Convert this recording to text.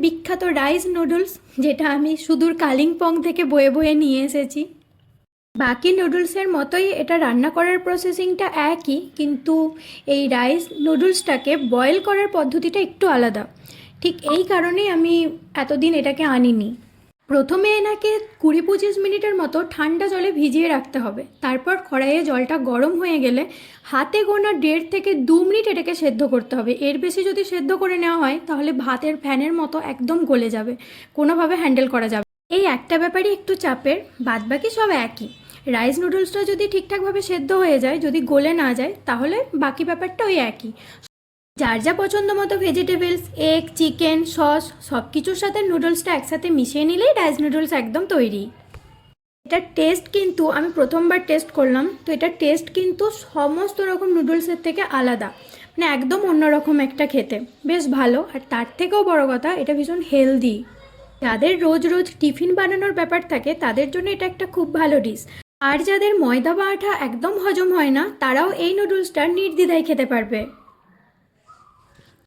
বিখ্যাত rice noodles, যেটা আমি সুদূর কালিম্পং থেকে বয়ে বয়ে নিয়ে এসেছি। বাকি নুডলসের মতোই এটা রান্না করার প্রসেসিংটা একই, কিন্তু এই রাইস নুডলসটাকে বয়েল করার পদ্ধতিটা একটু আলাদা। ঠিক এই কারণেই আমি এতদিন এটাকে আনিনি। প্রথমে এনাকে 20-25 মিনিটের মতো ঠান্ডা জলে ভিজিয়ে রাখতে হবে। তারপর কড়াইয়ে জলটা গরম হয়ে গেলে হাতে গোনা 1.5 থেকে 2 মিনিট এটাকে সেদ্ধ করতে হবে। এর বেশি যদি সেদ্ধ করে নেওয়া হয় তাহলে ভাতের ফ্যানের মতো একদম গলে যাবে, কোনোভাবে হ্যান্ডেল করা যাবে। এই একটা ব্যাপারই একটু চাপের, বাদবাকি সব একই। রাইস নুডলসটা যদি ঠিকঠাকভাবে সেদ্ধ হয়ে যায়, যদি গলে না যায়, তাহলে বাকি ব্যাপারটা ওই একই। যার যা পছন্দ মতো ভেজিটেবলস, এগ, চিকেন, সস সব কিছুর সাথে নুডলসটা একসাথে মিশিয়ে নিলেই রাইস নুডলস একদম তৈরি। এটার টেস্ট কিন্তু আমি প্রথমবার টেস্ট করলাম, তো এটার টেস্ট কিন্তু সমস্ত রকম নুডলসের থেকে আলাদা, মানে একদম অন্যরকম একটা খেতে, বেশ ভালো। আর তার থেকেও বড় কথা, এটা ভীষণ হেলদি। যাদের রোজ রোজ টিফিন বানানোর ব্যাপার থাকে তাদের জন্য এটা একটা খুব ভালো ডিশ। আর যাদের ময়দা বা আটা একদম হজম হয় না, তারাও এই নুডলসটা নির্দ্বিধায় খেতে পারবে।